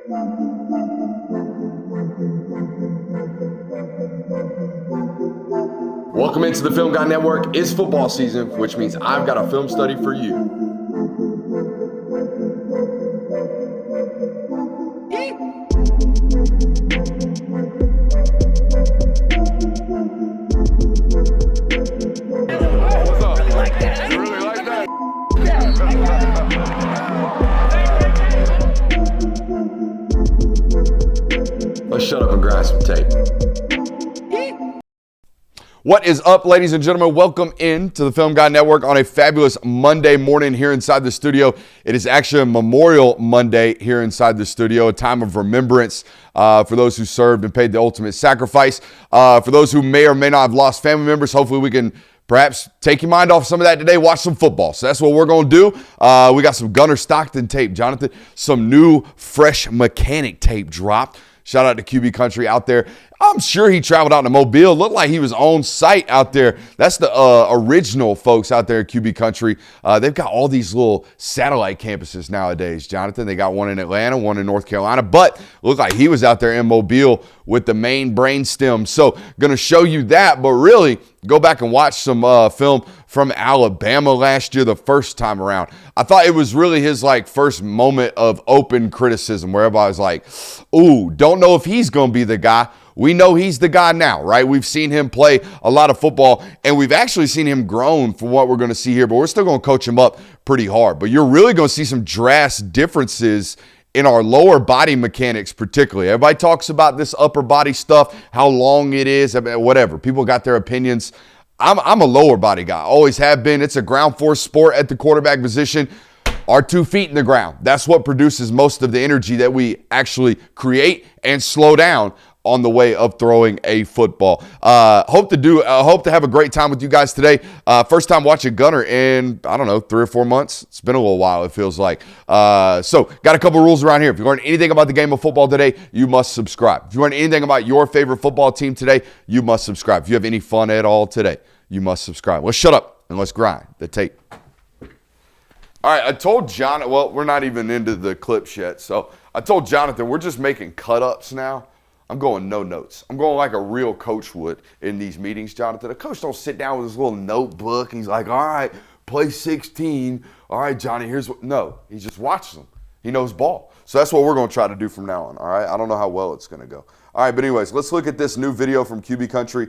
Welcome into the Film Guy Network. It's football season, which means I've got a film study for you. What's up? Really like that. You really like that? Let's shut up and grind some tape. What is up, ladies and gentlemen? Welcome in to the Film Guy Network on a fabulous Monday morning here inside the studio. It is actually a Memorial Monday here inside the studio, a time of remembrance for those who served and paid the ultimate sacrifice. For those who may or may not have lost family members, hopefully we can perhaps take your mind off some of that today. Watch some football. So that's what we're going to do. We got some Gunner Stockton tape, Jonathan. Some new fresh mechanic tape dropped. Shout out to QB Country out there. I'm sure he traveled out to Mobile. Looked like he was on site out there. That's the original folks out there at QB Country. They've got all these little satellite campuses nowadays, Jonathan. They got one in Atlanta, one in North Carolina, but looked like he was out there in Mobile with the main brainstem. So going to show you that, but really go back and watch some film from Alabama last year the first time around. I thought it was really his first moment of open criticism where everybody was like, ooh, don't know if he's going to be the guy. We know he's the guy now, right? We've seen him play a lot of football, and we've actually seen him grown from what we're going to see here, but we're still going to coach him up pretty hard. But you're really going to see some drastic differences in our lower body mechanics particularly. Everybody talks about this upper body stuff, how long it is, whatever. People got their opinions. I'm a lower body guy, always have been. It's a ground force sport at the quarterback position. Our 2 feet in the ground. That's what produces most of the energy that we actually create and slow down on the way of throwing a football. Hope to have a great time with you guys today. First time watching Gunner in, 3 or 4 months. It's been a little while, it feels like. So got a couple rules around here. If you learn anything about the game of football today, you must subscribe. If you learn anything about your favorite football team today, you must subscribe. If you have any fun at all today, you must subscribe. Let's shut up and let's grind the tape. All right, I told Jonathan, well, we're not even into the clips yet. So I told Jonathan, we're just making cut-ups now. I'm going no notes. I'm going like a real coach would in these meetings, Jonathan. A coach don't sit down with his little notebook and he's like, all right, play 16. All right, Johnny, here's what. No, he just watches them. He knows ball. So that's what we're going to try to do from now on, all right? I don't know how well it's going to go. All right, but anyways, let's look at this new video from QB Country.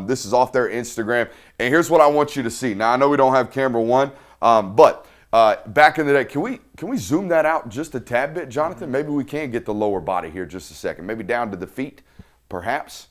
This is off their Instagram. And here's what I want you to see. Now, I know we don't have camera one, but back in the day, can we zoom that out just a tad bit, Jonathan? Maybe we can get the lower body here just a second. Maybe down to the feet, perhaps.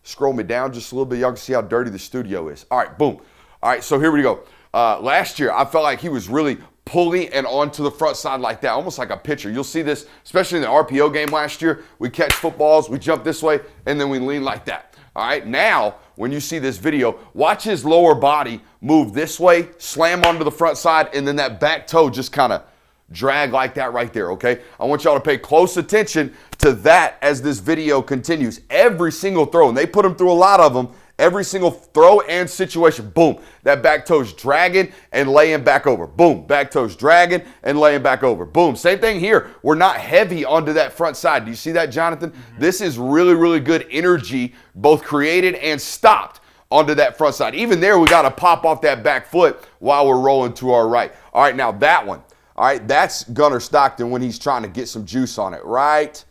Scroll me down just a little bit. Y'all can see how dirty the studio is. All right, boom. All right, so here we go. Last year, I felt like he was really pulling and onto the front side like that, almost like a pitcher. You'll see this, especially in the RPO game last year. We catch footballs, we jump this way, and then we lean like that. All right, now, when you see this video, watch his lower body move this way, slam onto the front side, and then that back toe just kind of drag like that right there, okay? I want y'all to pay close attention to that as this video continues. Every single throw, and they put him through a lot of them, every single throw and situation, boom, that back toe's dragging and laying back over. Boom, back toe's dragging and laying back over. Boom, same thing here. We're not heavy onto that front side. Do you see that, Jonathan? This is really, really good energy, both created and stopped onto that front side. Even there, we got to pop off that back foot while we're rolling to our right. All right, now that one. All right, that's Gunner Stockton when he's trying to get some juice on it, right?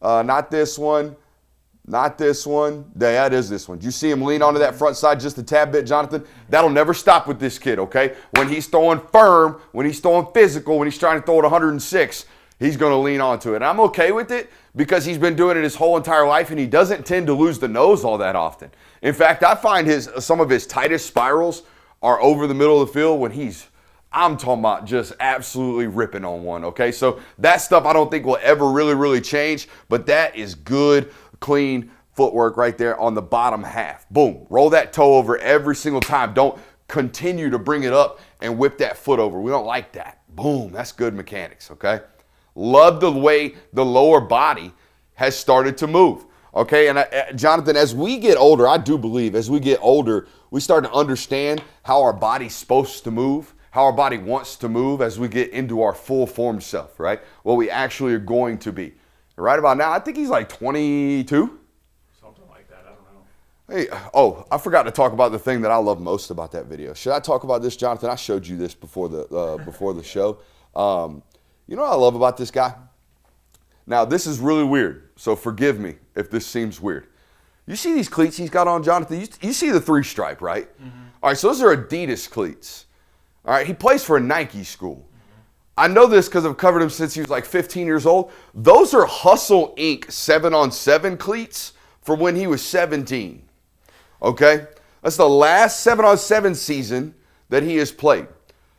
Not this one. Not this one. That is this one. Do you see him lean onto that front side just a tad bit, Jonathan? That'll never stop with this kid, okay? When he's throwing firm, when he's throwing physical, when he's trying to throw it 106, he's going to lean onto it. And I'm okay with it because he's been doing it his whole entire life, and he doesn't tend to lose the nose all that often. In fact, I find some of his tightest spirals are over the middle of the field when I'm talking about just absolutely ripping on one, okay? So that stuff I don't think will ever really, really change, but that is good, clean footwork right there on the bottom half. Boom. Roll that toe over every single time. Don't continue to bring it up and whip that foot over. We don't like that. Boom. That's good mechanics, okay? Love the way the lower body has started to move, okay? And Jonathan, as we get older, I do believe as we get older, we start to understand how our body's supposed to move, how our body wants to move as we get into our full form self, right? What we actually are going to be. Right about now, I think he's like 22. Something like that, I don't know. Hey, oh, I forgot to talk about the thing that I love most about that video. Should I talk about this, Jonathan? I showed you this before the show. You know what I love about this guy? Now, this is really weird, so forgive me if this seems weird. You see these cleats he's got on, Jonathan? You see the 3-stripe, right? Mm-hmm. All right, so those are Adidas cleats. All right, he plays for a Nike school. Mm-hmm. I know this because I've covered him since he was like 15 years old. Those are Hustle Inc. 7-on-7 cleats from when he was 17. Okay? That's the last 7-on-7 season that he has played.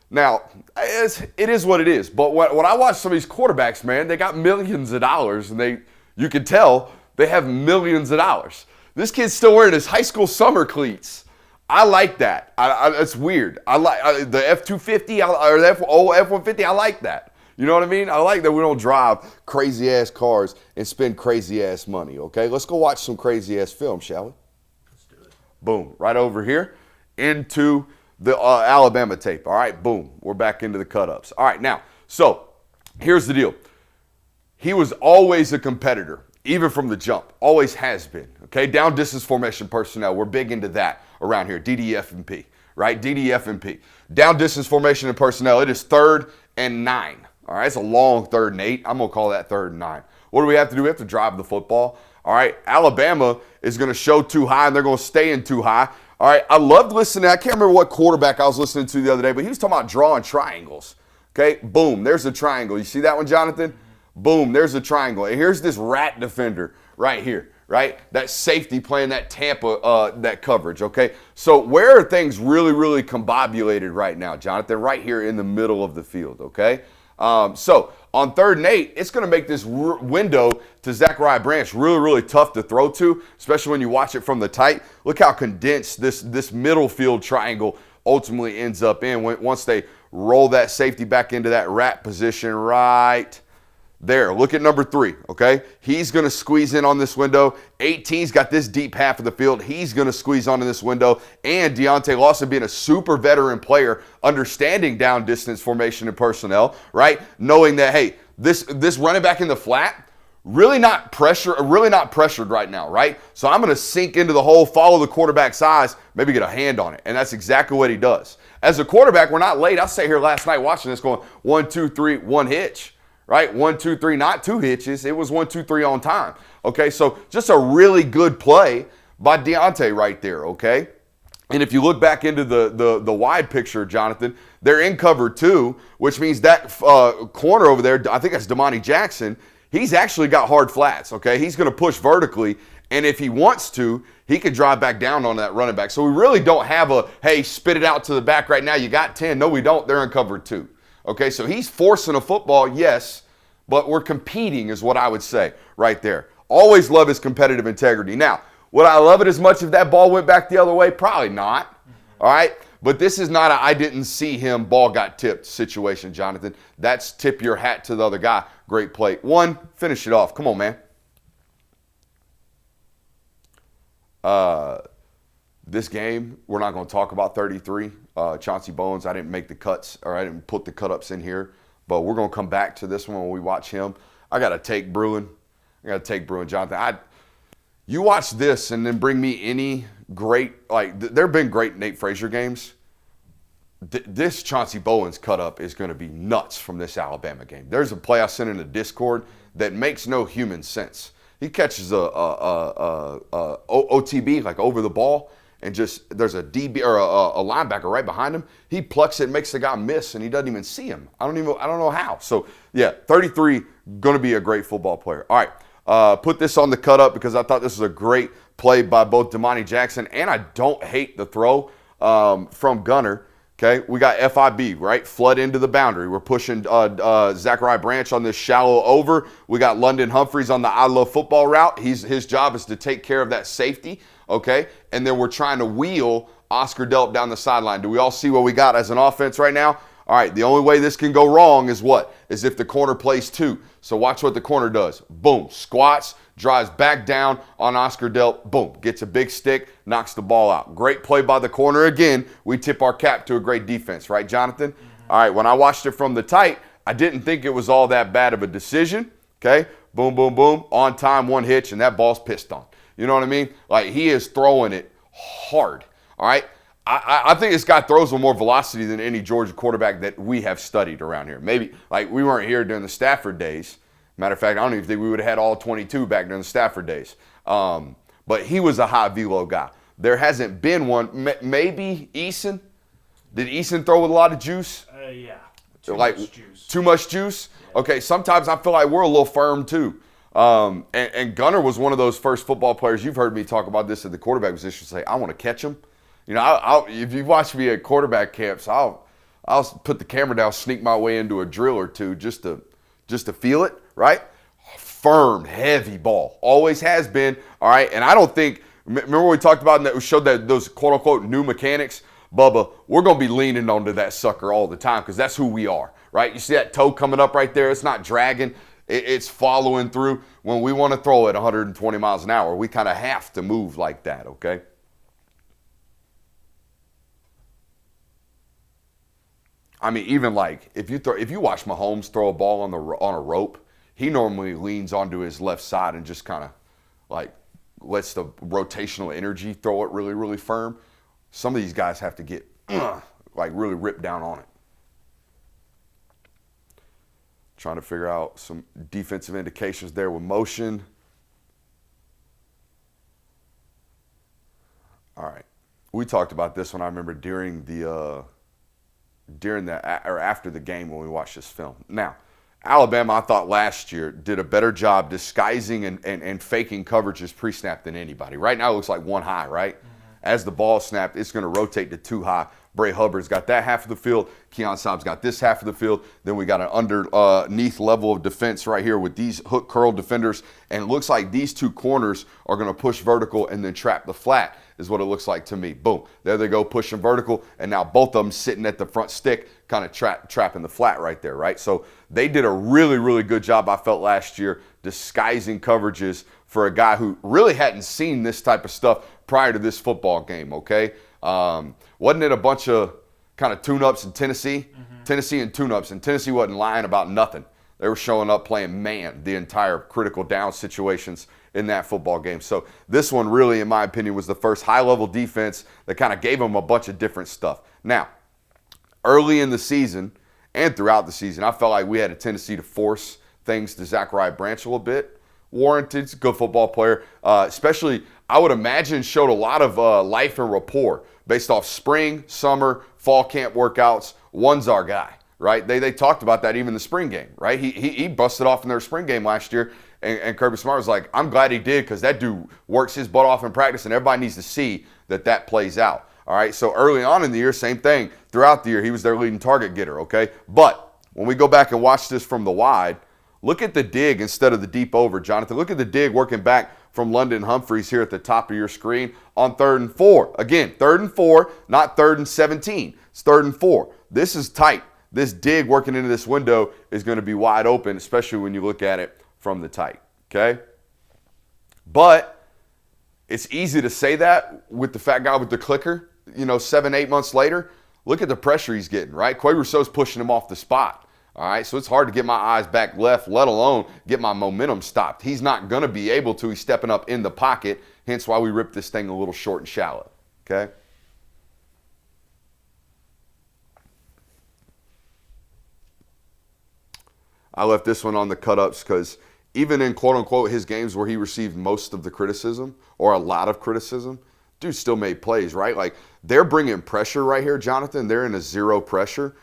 Now, it is what it is. But when I watch some of these quarterbacks, man, they got millions of dollars, and you can tell they have millions of dollars. This kid's still wearing his high school summer cleats. I like that. It's weird. I like the F-250 or the old F-150. I like that. You know what I mean? I like that we don't drive crazy-ass cars and spend crazy-ass money, okay? Let's go watch some crazy-ass film, shall we? Let's do it. Boom. Right over here into the Alabama tape. All right, boom. We're back into the cut-ups. All right, now, so here's the deal. He was always a competitor, even from the jump. Always has been, okay? Down distance formation personnel. We're big into that around here. DDF&P, right? DDF&P. Down distance formation and personnel. It is 3rd and 9. All right, it's a long 3rd and 8. I'm going to call that 3rd and 9. What do we have to do? We have to drive the football. All right, Alabama is going to show too high, and they're going to stay in too high. All right, I loved listening. I can't remember what quarterback I was listening to the other day, but he was talking about drawing triangles. Okay, boom, there's a triangle. You see that one, Jonathan? Boom, there's a triangle. And here's this rat defender right here, right? That safety playing that Tampa, that coverage, okay? So where are things really, really combobulated right now, Jonathan? Right here in the middle of the field, okay? So on 3rd and 8, it's going to make this window to Zachariah Branch really, really tough to throw to, especially when you watch it from the tight. Look how condensed this middle field triangle ultimately ends up in once they roll that safety back into that rat position right there. Look at number 3, okay? He's going to squeeze in on this window. 18's got this deep half of the field. He's going to squeeze onto this window. And Deontay Lawson being a super veteran player, understanding down distance formation and personnel, right? Knowing that, hey, this running back in the flat, really not pressured right now, right? So I'm going to sink into the hole, follow the quarterback's eyes, maybe get a hand on it. And that's exactly what he does. As a quarterback, we're not late. I sat here last night watching this going 1, 2, 3, 1 hitch. Right? 1, 2, 3, not 2 hitches. It was 1, 2, 3 on time. Okay, so just a really good play by Deontay right there, okay? And if you look back into the wide picture, Jonathan, they're in cover 2, which means that corner over there, I think that's Damani Jackson, he's actually got hard flats, okay? He's going to push vertically, and if he wants to, he could drive back down on that running back. So we really don't have a, hey, spit it out to the back right now, you got 10. No, we don't. They're in cover 2. Okay, so he's forcing a football, yes, but we're competing is what I would say right there. Always love his competitive integrity. Now, would I love it as much if that ball went back the other way? Probably not, all right? But this is not a I didn't see him, ball got tipped situation, Jonathan. That's tip your hat to the other guy. Great play. 1, finish it off. Come on, man. This game, we're not going to talk about 33. Chauncey Bowens, I didn't make the cuts, or I didn't put the cut-ups in here, but we're going to come back to this one when we watch him. I got to take Bruin. Jonathan. You watch this and then bring me any great, there have been great Nate Frazier games. This Chauncey Bowens cut-up is going to be nuts from this Alabama game. There's a play I sent in the Discord that makes no human sense. He catches a OTB, like over the ball, and just there's a DB or a linebacker right behind him. He plucks it, makes the guy miss, and he doesn't even see him. I don't know how. So yeah, 33 going to be a great football player. All right, put this on the cut up because I thought this was a great play by both Damani Jackson, and I don't hate the throw from Gunner. Okay, we got FIB, right? Flood into the boundary. We're pushing Zachariah Branch on this shallow over. We got London Humphreys on the I Love Football route. His job is to take care of that safety, okay? And then we're trying to wheel Oscar Delp down the sideline. Do we all see what we got as an offense right now? All right, the only way this can go wrong is what? Is if the corner plays 2. So watch what the corner does. Boom, squats, drives back down on Oscar Delp. Boom, gets a big stick, knocks the ball out. Great play by the corner again. We tip our cap to a great defense, right, Jonathan? All right, when I watched it from the tight, I didn't think it was all that bad of a decision. Okay, boom, boom, boom, on time, one hitch, and that ball's pissed on. You know what I mean? Like, he is throwing it hard. All right. I think this guy throws with more velocity than any Georgia quarterback that we have studied around here. Maybe, like, we weren't here during the Stafford days. Matter of fact, I don't even think we would have had all 22 back during the Stafford days. But he was a high velo guy. There hasn't been one. Maybe Eason. Did Eason throw with a lot of juice? Yeah. Much juice. Too much juice? Yeah. Okay, sometimes I feel like we're a little firm too. And Gunner was one of those first football players. You've heard me talk about this at the quarterback position. Say, I want to catch him. You know, if you watch me at quarterback camps, I'll put the camera down, sneak my way into a drill or two just to feel it, right? Firm, heavy ball. Always has been, all right? And I don't think, remember we talked about that, we showed that those quote-unquote new mechanics? Bubba, we're going to be leaning onto that sucker all the time because that's who we are, right? You see that toe coming up right there? It's not dragging. It's following through. When we want to throw at 120 miles an hour, we kind of have to move like that, okay? I mean, even like if you watch Mahomes throw a ball on a rope, he normally leans onto his left side and just kind of like lets the rotational energy throw it really, really firm. Some of these guys have to get like really ripped down on it. Trying to figure out some defensive indications there with motion. All right, we talked about this one. I remember after the game when we watched this film. Now, Alabama, I thought last year, did a better job disguising and faking coverages pre-snap than anybody. Right now it looks like one high, right? Mm-hmm. As the ball snapped, it's going to rotate to two high. Bray Hubbard's got that half of the field. Keon Saab's got this half of the field. Then we got an underneath level of defense right here with these hook curl defenders. And it looks like these two corners are going to push vertical and then trap the flat is what it looks like to me. Boom. There they go, pushing vertical. And now both of them sitting at the front stick, kind of trapping the flat right there, right? So they did a really, really good job, I felt, last year disguising coverages for a guy who really hadn't seen this type of stuff prior to this football game, okay? Wasn't it a bunch of kind of tune-ups in Tennessee? Mm-hmm. Tennessee and tune-ups, and Tennessee wasn't lying about nothing. They were showing up playing man the entire critical down situations in that football game. So this one really, in my opinion, was the first high-level defense that kind of gave them a bunch of different stuff. Now, early in the season and throughout the season, I felt like we had a tendency to force things to Zachariah Branch a little bit. Warranted, good football player, especially I would imagine showed a lot of life and rapport based off spring, summer, fall camp workouts. One's our guy, right? They talked about that even in the spring game, right? He busted off in their spring game last year, and Kirby Smart was like, I'm glad he did because that dude works his butt off in practice, and everybody needs to see that plays out. All right, so early on in the year, same thing. Throughout the year, he was their leading target getter, okay? But when we go back and watch this from the wide, look at the dig instead of the deep over, Jonathan. Look at the dig working back from London Humphreys here at the top of your screen on 3rd and 4. Again, 3rd and 4, not 3rd and 17. It's 3rd and 4. This is tight. This dig working into this window is going to be wide open, especially when you look at it from the tight, okay? But it's easy to say that with the fat guy with the clicker, 7-8 months later. Look at the pressure he's getting, right? Quay Rousseau's pushing him off the spot. All right, so it's hard to get my eyes back left, let alone get my momentum stopped. He's not going to be able to. He's stepping up in the pocket, hence why we ripped this thing a little short and shallow, okay? I left this one on the cut-ups because even in quote-unquote his games where he received most of the criticism or a lot of criticism, dude still made plays, right? Like, they're bringing pressure right here, Jonathan. They're in a zero pressure,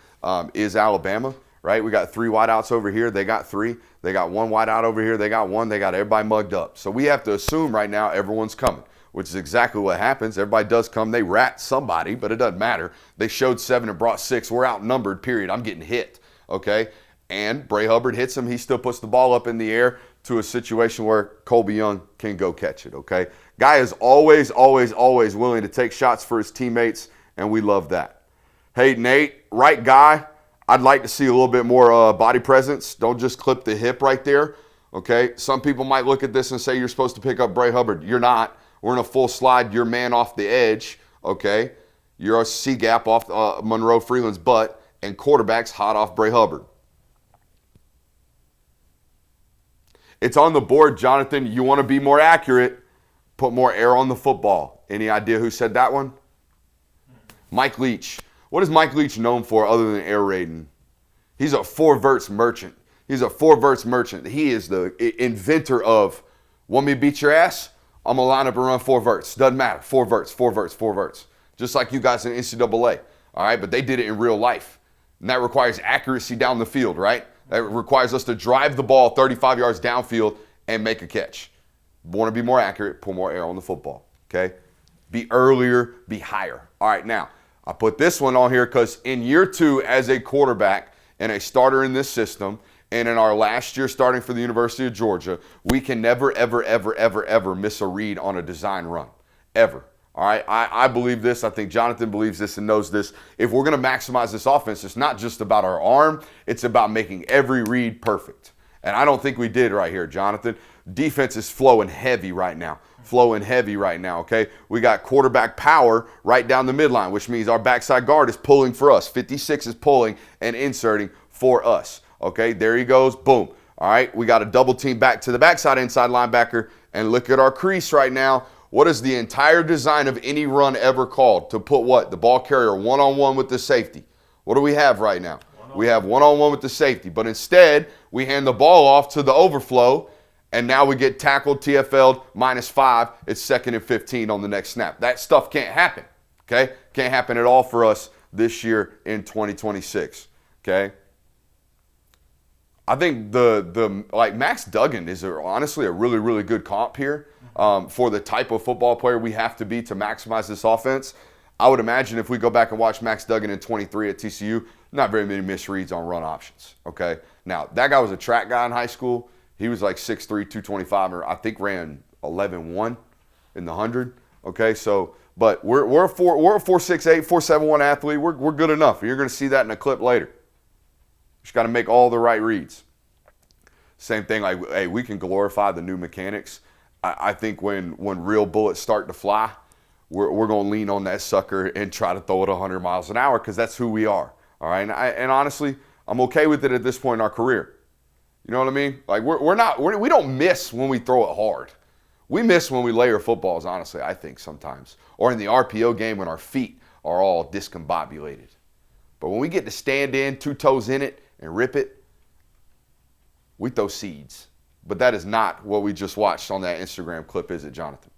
is Alabama. Right, we got 3 wideouts over here. They got 3. They got 1 wideout over here. They got 1. They got everybody mugged up. So we have to assume right now everyone's coming, which is exactly what happens. Everybody does come. They rat somebody, but it doesn't matter. They showed 7 and brought 6. We're outnumbered, period. I'm getting hit, okay? And Bray Hubbard hits him. He still puts the ball up in the air to a situation where Colby Young can go catch it, okay? Guy is always, always, always willing to take shots for his teammates, and we love that. Hey, Nate, right guy. I'd like to see a little bit more body presence. Don't just clip the hip right there, okay? Some people might look at this and say you're supposed to pick up Bray Hubbard. You're not. We're in a full slide. You're man off the edge, okay? You're a C-gap off Monroe Freeland's butt, and quarterbacks hot off Bray Hubbard. It's on the board, Jonathan. You want to be more accurate, put more air on the football. Any idea who said that one? Mike Leach. What is Mike Leach known for other than air raiding? He's a four-verts merchant. He is the inventor of, want me to beat your ass? I'm going to line up and run 4 verts. Doesn't matter. 4 verts. Just like you guys in NCAA. All right, but they did it in real life. And that requires accuracy down the field, right? That requires us to drive the ball 35 yards downfield and make a catch. Want to be more accurate, put more air on the football, okay? Be earlier, be higher. All right, now, I put this one on here because in year 2 as a quarterback and a starter in this system, and in our last year starting for the University of Georgia, we can never, ever miss a read on a design run, ever. All right, I believe this. I think Jonathan believes this and knows this. If we're going to maximize this offense, it's not just about our arm. It's about making every read perfect. And I don't think we did right here, Jonathan. Defense is flowing heavy right now, okay? We got quarterback power right down the midline, which means our backside guard is pulling for us. 56 is pulling and inserting for us, okay? There he goes, boom. All right, we got a double team back to the backside inside linebacker, and look at our crease right now. What is the entire design of any run ever called? To put what? The ball carrier one-on-one with the safety. What do we have right now? We have one-on-one with the safety. But instead, we hand the ball off to the overflow, and now we get tackled, TFL'd, -5. It's 2nd and 15 on the next snap. That stuff can't happen, okay? Can't happen at all for us this year in 2026, okay? I think like Max Duggan is honestly a really, really good comp here. For the type of football player we have to be to maximize this offense. I would imagine if we go back and watch Max Duggan in 23 at TCU, not very many misreads on run options, okay? Now, that guy was a track guy in high school. He was like 6'3", 225, or I think ran 11.1 in the 100, okay? So, but we're a 4'6'8", 4'7'1 athlete. We're good enough. You're going to see that in a clip later. Just got to make all the right reads. Same thing, like, hey, we can glorify the new mechanics. I think when real bullets start to fly, we're going to lean on that sucker and try to throw it 100 miles an hour because that's who we are, all right? And honestly, I'm okay with it at this point in our career. You know what I mean? Like, we don't miss when we throw it hard. We miss when we layer footballs, honestly, I think sometimes. Or in the RPO game when our feet are all discombobulated. But when we get to stand in, 2 toes in it, and rip it, we throw seeds. But that is not what we just watched on that Instagram clip, is it, Jonathan?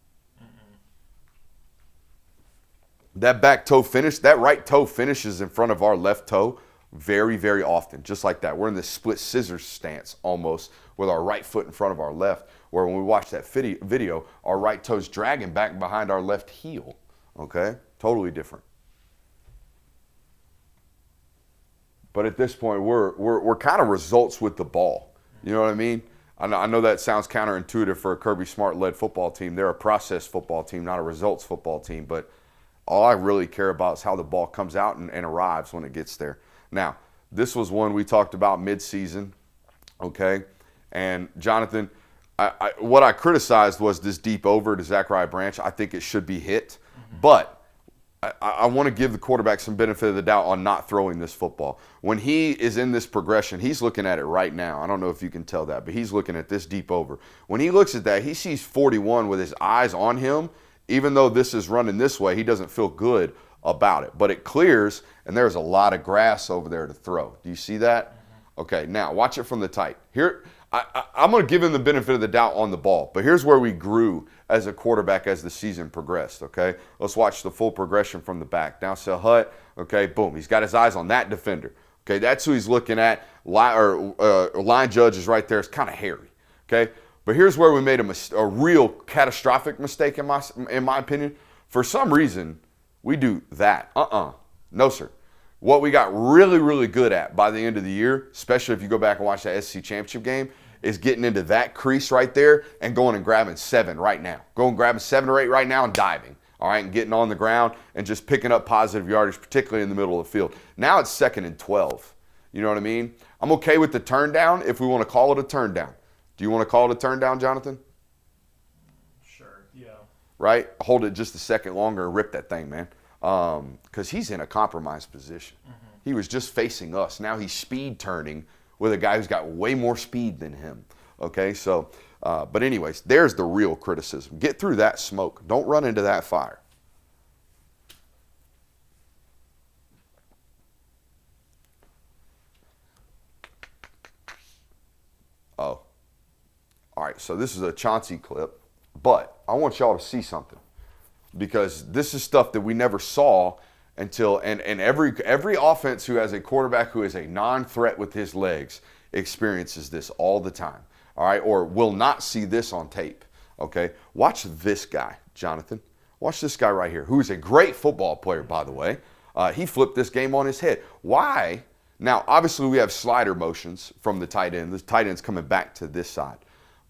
That back toe finish, that right toe finishes in front of our left toe very, very often, just like that. We're in this split scissors stance almost with our right foot in front of our left, where when we watch that video, our right toe's dragging back behind our left heel, okay? Totally different. But at this point, we're kind of results with the ball. You know what I mean? I know that sounds counterintuitive for a Kirby Smart-led football team. They're a process football team, not a results football team. But all I really care about is how the ball comes out and arrives when it gets there. Now, this was one we talked about mid-season, okay? And, Jonathan, what I criticized was this deep over to Zachariah Branch. I think it should be hit. But I want to give the quarterback some benefit of the doubt on not throwing this football. When he is in this progression, he's looking at it right now. I don't know if you can tell that, but he's looking at this deep over. When he looks at that, he sees 41 with his eyes on him. Even though this is running this way, he doesn't feel good about it. But it clears, and there's a lot of grass over there to throw. Do you see that? Okay, now watch it from the tight. Here, I'm going to give him the benefit of the doubt on the ball, but here's where we grew as a quarterback as the season progressed, okay? Let's watch the full progression from the back. Down to Hutt, okay, boom. He's got his eyes on that defender, okay? That's who he's looking at. Line judge is right there. It's kind of hairy, okay? But here's where we made a real catastrophic mistake, in my opinion. For some reason, we do that. No, sir. What we got really, really good at by the end of the year, especially if you go back and watch that SEC championship game, is getting into that crease right there and going and grabbing 7 right now. Going grabbing 7 or 8 right now and diving, all right, and getting on the ground and just picking up positive yardage, particularly in the middle of the field. Now it's 2nd and 12. You know what I mean? I'm okay with the turn down if we want to call it a turn down. Do you want to call it a turn down, Jonathan? Sure, yeah. Right? Hold it just a second longer and rip that thing, man. Because he's in a compromised position. He was just facing us. Now he's speed turning with a guy who's got way more speed than him. Okay, so, but anyways, there's the real criticism. Get through that smoke. Don't run into that fire. Oh. All right, so this is a Chauncey clip, but I want y'all to see something because this is stuff that we never saw until, and every offense who has a quarterback who is a non-threat with his legs experiences this all the time, all right, or will not see this on tape, okay? Watch this guy, Jonathan. Watch this guy right here, who is a great football player, by the way. He flipped this game on his head. Why? Now, obviously, we have slider motions from the tight end. The tight end's coming back to this side.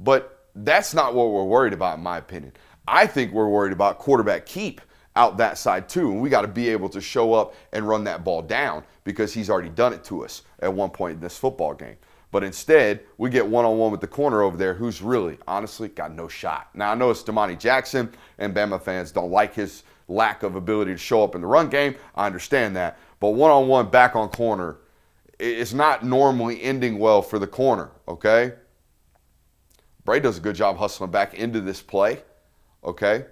But that's not what we're worried about, in my opinion. I think we're worried about quarterback keep out that side too, and we got to be able to show up and run that ball down because he's already done it to us at one point in this football game. But instead, we get one-on-one with the corner over there who's really, honestly, got no shot. Now, I know it's Damani Jackson, and Bama fans don't like his lack of ability to show up in the run game. I understand that. But one-on-one back on corner, it's not normally ending well for the corner, okay? Bray does a good job hustling back into this play, okay?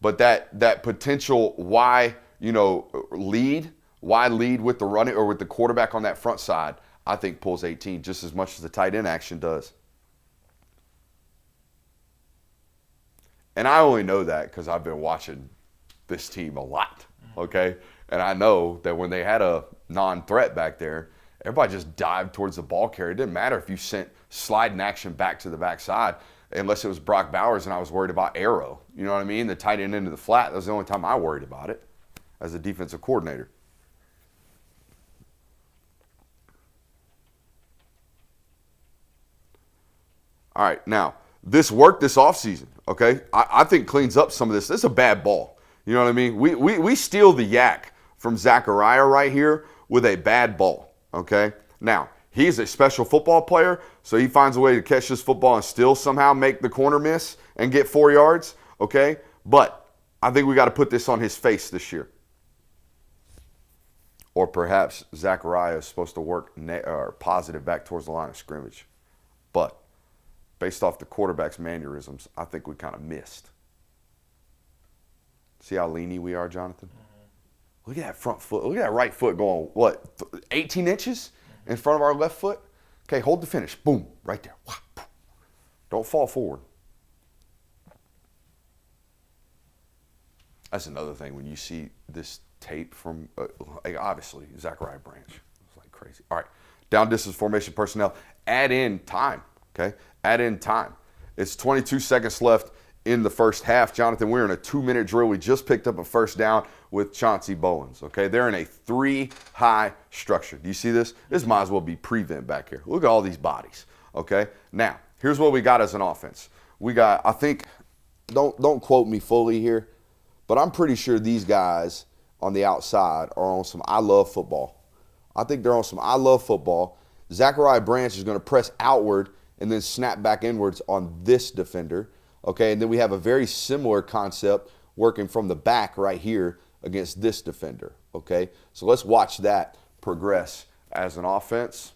But that potential why lead with the running or with the quarterback on that front side, I think pulls 18 just as much as the tight end action does. And I only know that because I've been watching this team a lot, okay? And I know that when they had a non-threat back there, everybody just dived towards the ball carrier. It didn't matter if you sent sliding action back to the backside, unless it was Brock Bowers and I was worried about arrow. You know what I mean? The tight end into the flat. That was the only time I worried about it as a defensive coordinator. All right, now, this worked this offseason, okay? I think cleans up some of this. This is a bad ball. You know what I mean? We steal the yak from Zachariah right here with a bad ball, okay? Now, he's a special football player, so he finds a way to catch this football and still somehow make the corner miss and get 4 yards, okay? But I think we got to put this on his face this year. Or perhaps Zachariah is supposed to work positive back towards the line of scrimmage. But based off the quarterback's mannerisms, I think we kind of missed. See how leany we are, Jonathan? Mm-hmm. Look at that front foot. Look at that right foot going, 18 inches in front of our left foot? Okay, hold the finish. Boom, right there. Don't fall forward. That's another thing when you see this tape from, obviously, Zachariah Branch. It's like crazy. All right, down distance formation personnel. Add in time, okay? Add in time. It's 22 seconds left in the first half. Jonathan, we're in a 2-minute drill. We just picked up a first down with Chauncey Bowens, okay? They're in a 3-high structure. Do you see this? This might as well be prevent back here. Look at all these bodies, okay? Now, here's what we got as an offense. We got, I think, don't quote me fully here, but I'm pretty sure these guys on the outside are on some I love football. I think they're on some I love football. Zachariah Branch is going to press outward and then snap back inwards on this defender, okay? And then we have a very similar concept working from the back right here against this defender, okay? So let's watch that progress as an offense.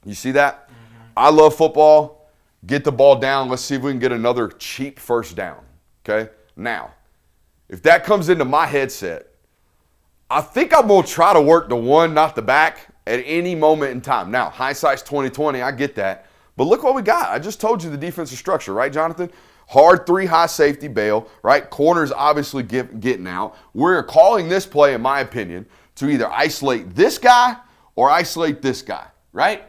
You see that? Mm-hmm. I love football. Get the ball down. Let's see if we can get another cheap first down, okay? Now, if that comes into my headset, I think I'm going to try to work the one, not the back, at any moment in time. Now, hindsight's 20/20. I get that. But look what we got. I just told you the defensive structure, right, Jonathan? Hard 3-high safety bail, right? Corners obviously getting out. We're calling this play, in my opinion, to either isolate this guy or isolate this guy, right?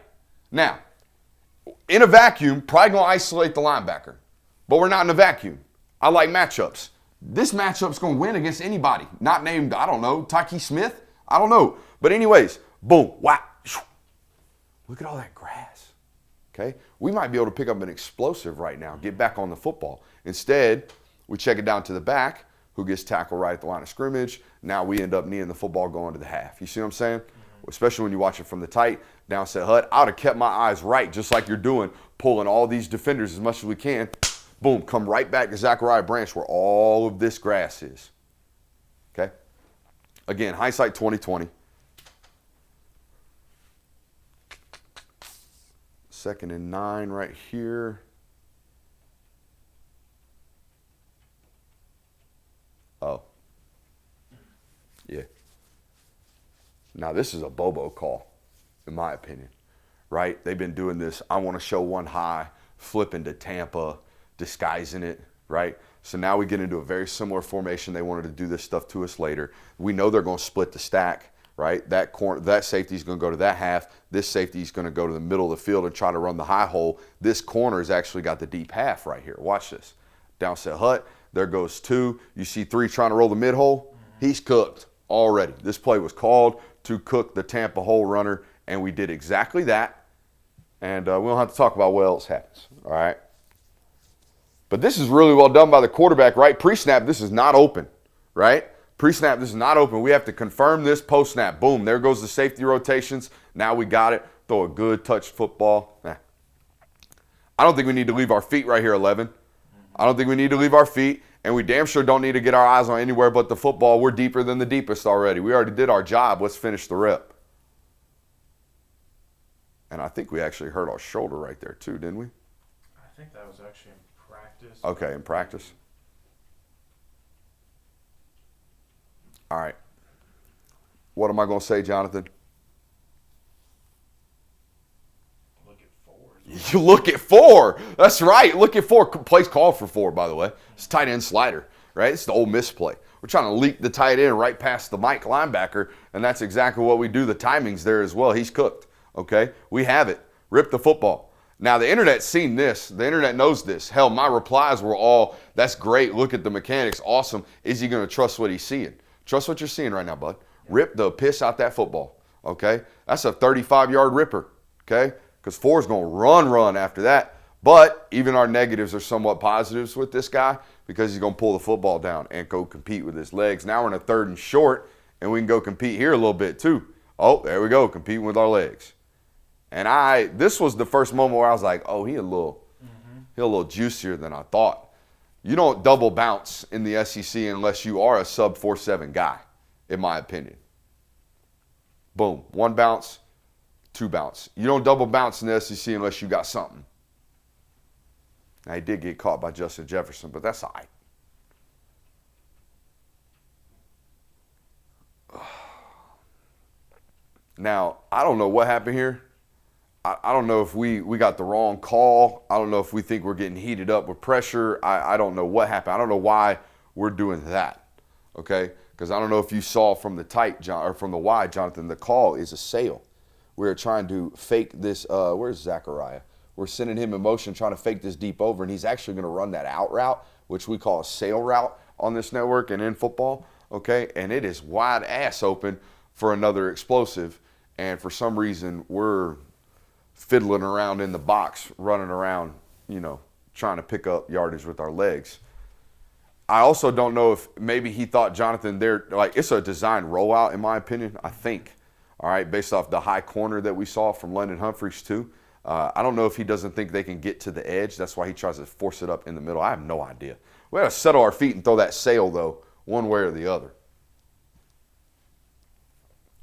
Now, in a vacuum, probably going to isolate the linebacker. But we're not in a vacuum. I like matchups. This matchup's going to win against anybody. Not named, I don't know, Tyke Smith? I don't know. But anyways, boom, whack. Look at all that grass. Okay? We might be able to pick up an explosive right now, get back on the football. Instead, we check it down to the back, who gets tackled right at the line of scrimmage. Now we end up kneeing the football going to the half. You see what I'm saying? Mm-hmm. Especially when you watch it from the tight, down set HUD. I would have kept my eyes right, just like you're doing, pulling all these defenders as much as we can. Boom, come right back to Zachariah Branch where all of this grass is. Okay? Again, hindsight 20/20. 2nd and 9 right here. Oh. Yeah. Now, this is a Bobo call, in my opinion, right? They've been doing this, I want to show one high, flipping to Tampa, disguising it, right? So now we get into a very similar formation. They wanted to do this stuff to us later. We know they're going to split the stack, right? That safety is going to go to that half. This safety is going to go to the middle of the field and try to run the high hole. This corner has actually got the deep half right here. Watch this. Downset Hut. There goes 2. You see 3 trying to roll the mid hole. He's cooked already. This play was called to cook the Tampa hole runner, and we did exactly that. And we don't have to talk about what else happens, all right? But this is really well done by the quarterback, right? Pre-snap, this is not open, right? Pre-snap, this is not open. We have to confirm this post-snap. Boom, there goes the safety rotations. Now we got it. Throw a good touched football. I don't think we need to leave our feet right here, 11. I don't think we need to leave our feet, and we damn sure don't need to get our eyes on anywhere but the football. We're deeper than the deepest already. We already did our job. Let's finish the rep. And I think we actually hurt our shoulder right there too, didn't we? I think that was actually in practice. Okay, in practice. All right. What am I going to say, Jonathan? Look at 4. You look at 4. That's right. Look at 4. Play's called for 4, by the way. It's tight end slider, right? It's the Ole Miss play. We're trying to leak the tight end right past the Mike linebacker, and that's exactly what we do. The timing's there as well. He's cooked, okay? We have it. Rip the football. Now, the internet's seen this. The internet knows this. Hell, my replies were all, that's great. Look at the mechanics. Awesome. Is he going to trust what he's seeing? Trust what you're seeing right now, bud. Rip the piss out that football, okay? That's a 35-yard ripper, okay? Because 4 is going to run after that. But even our negatives are somewhat positives with this guy because he's going to pull the football down and go compete with his legs. Now we're in a 3rd and short, and we can go compete here a little bit too. Oh, there we go, competing with our legs. And this was the first moment where I was like, oh, he a little juicier than I thought. You don't double bounce in the SEC unless you are a sub 4.7 guy, in my opinion. Boom, 1 bounce, 2 bounce. You don't double bounce in the SEC unless you got something. Now, he did get caught by Justin Jefferson, but that's all right. Now, I don't know what happened here. I don't know if we got the wrong call. I don't know if we think we're getting heated up with pressure. I don't know what happened. I don't know why we're doing that, okay? Because I don't know if you saw from the tight, or from the wide, Jonathan, the call is a sail. We're trying to fake this. Where's Zachariah? We're sending him in motion, trying to fake this deep over, and he's actually going to run that out route, which we call a sail route on this network and in football, okay? And it is wide ass open for another explosive, and for some reason we're fiddling around in the box, running around, trying to pick up yardage with our legs. I also don't know if maybe he thought Jonathan it's a design rollout in my opinion, I think, all right, based off the high corner that we saw from London Humphreys too. I don't know if he doesn't think they can get to the edge. That's why he tries to force it up in the middle. I have no idea. We got to settle our feet and throw that sail, though, one way or the other.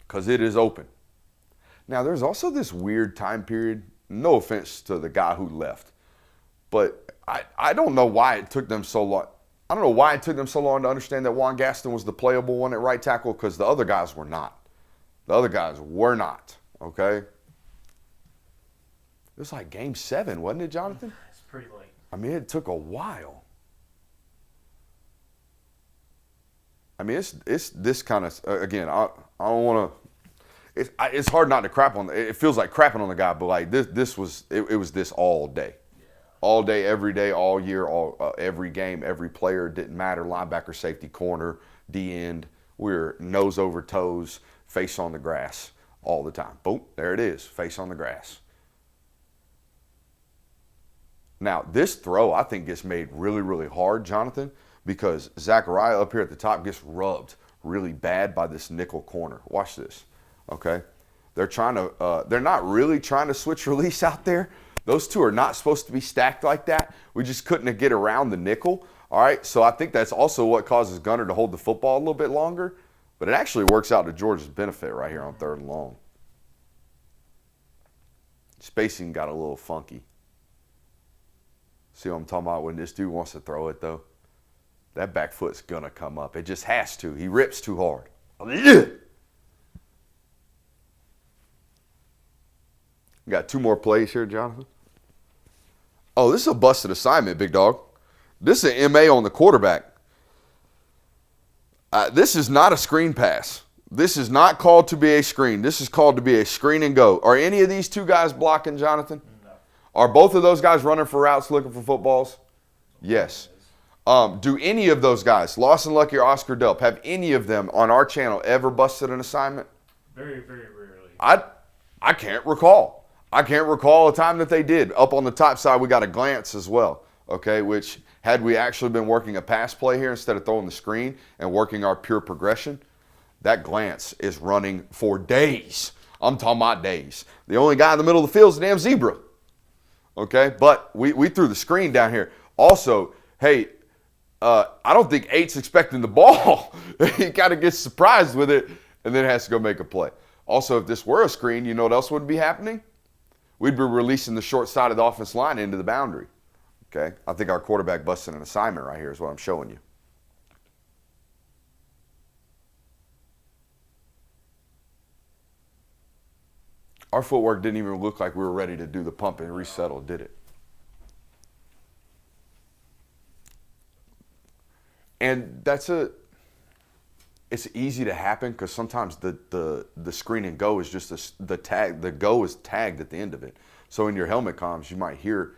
Because it is open. Now, there's also this weird time period. No offense to the guy who left. But I don't know why it took them so long. I don't know why it took them so long to understand that Juan Gaston was the playable one at right tackle, because the other guys were not. The other guys were not, okay? It was like game 7, wasn't it, Jonathan? It's pretty late. I mean, it took a while. I mean, it's this kind of, again, I don't want to, it's hard not to crap on, it feels like crapping on the guy, but like this was, it was this all day. Yeah. All day, every day, all year, every game, every player, didn't matter, linebacker, safety, corner, D-end, we're nose over toes, face on the grass all the time. Boom, there it is, face on the grass. Now, this throw, I think, gets made really, really hard, Jonathan, because Zachariah up here at the top gets rubbed really bad by this nickel corner. Watch this, okay? They're not really trying to switch release out there. Those two are not supposed to be stacked like that. We just couldn't get around the nickel, all right? So I think that's also what causes Gunner to hold the football a little bit longer, but it actually works out to Georgia's benefit right here on 3rd and long. Spacing got a little funky. See what I'm talking about? When this dude wants to throw it, though, that back foot's going to come up. It just has to. He rips too hard. Got 2 more plays here, Jonathan. Oh, this is a busted assignment, big dog. This is an MA on the quarterback. This is not a screen pass. This is not called to be a screen. This is called to be a screen and go. Are any of these 2 guys blocking, Jonathan? No. Are both of those guys running for routes looking for footballs? Yes. Do any of those guys, Lawson Lucky or Oscar Delp, have any of them on our channel ever busted an assignment? Very, very rarely. I can't recall. I can't recall a time that they did. Up on the top side, we got a glance as well, okay, which had we actually been working a pass play here instead of throwing the screen and working our pure progression, that glance is running for days. I'm talking about days. The only guy in the middle of the field is the damn zebra, okay? But we threw the screen down here. Also, hey, I don't think 8's expecting the ball. He kind of gets surprised with it and then has to go make a play. Also, if this were a screen, you know what else would be happening? We'd be releasing the short side of the offense line into the boundary. Okay? I think our quarterback busted an assignment right here is what I'm showing you. Our footwork didn't even look like we were ready to do the pump and resettle, did it? And it's easy to happen because sometimes the screen and go is just the go is tagged at the end of it. So in your helmet comms, you might hear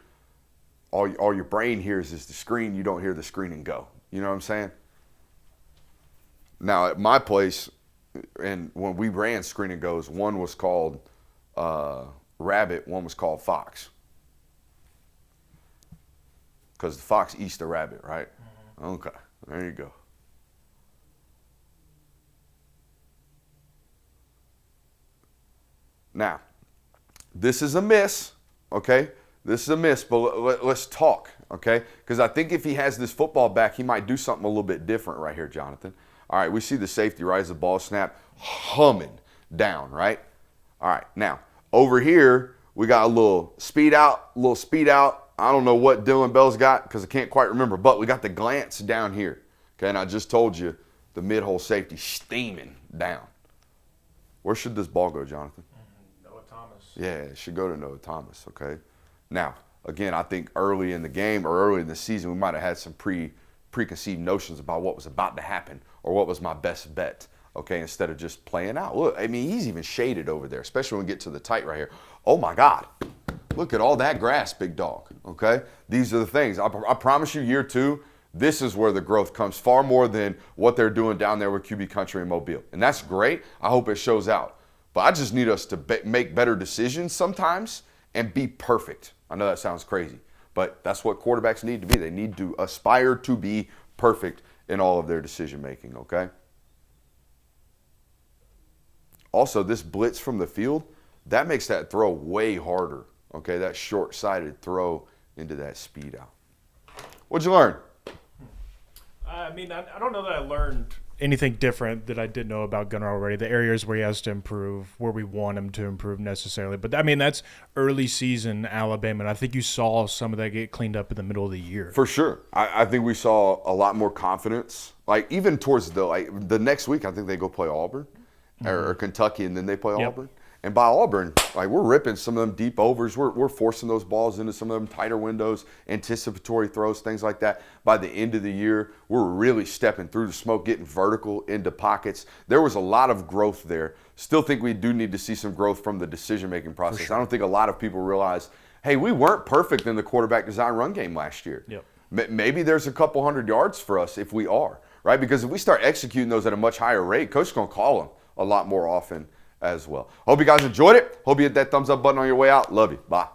all your brain hears is the screen. You don't hear the screen and go. You know what I'm saying? Now at my place, and when we ran screen and goes, one was called rabbit, one was called fox. Because the fox eats the rabbit, right? Mm-hmm. Okay, there you go. Now, this is a miss, okay? This is a miss, but let's talk, okay? Because I think if he has this football back, he might do something a little bit different right here, Jonathan. All right, we see the safety, right, as the ball snap, humming down, right? All right, now, over here, we got a little speed out. I don't know what Dylan Bell's got because I can't quite remember, but we got the glance down here, okay? And I just told you the mid-hole safety steaming down. Where should this ball go, Jonathan? Yeah, it should go to Noah Thomas, okay? Now, again, I think early in the game or early in the season, we might have had some preconceived notions about what was about to happen or what was my best bet, okay, instead of just playing out. Look, I mean, he's even shaded over there, especially when we get to the tight right here. Oh, my God. Look at all that grass, big dog, okay? These are the things. I promise you, year 2, this is where the growth comes far more than what they're doing down there with QB Country and Mobile. And that's great. I hope it shows out. But I just need us to make better decisions sometimes and be perfect. I know that sounds crazy, but that's what quarterbacks need to be. They need to aspire to be perfect in all of their decision making, okay? Also, this blitz from the field, that makes that throw way harder, okay? That short-sided throw into that speed out. What'd you learn? I mean, I don't know that I learned anything different that I didn't know about Gunner already. The areas where he has to improve, where we want him to improve necessarily. But, I mean, that's early season Alabama, and I think you saw some of that get cleaned up in the middle of the year. For sure. I think we saw a lot more confidence. Like, even towards the next week, I think they go play Auburn or Kentucky, and then they play Auburn. And by Auburn, like, we're ripping some of them deep overs. We're forcing those balls into some of them tighter windows, anticipatory throws, things like that. By the end of the year, we're really stepping through the smoke, getting vertical into pockets. There was a lot of growth there. Still think we do need to see some growth from the decision-making process. Sure. I don't think a lot of people realize, hey, we weren't perfect in the quarterback design run game last year. Yep. Maybe there's a couple hundred yards for us if we are, right? Because if we start executing those at a much higher rate, Coach is going to call them a lot more often as well. Hope you guys enjoyed it. Hope you hit that thumbs up button on your way out. Love you. Bye.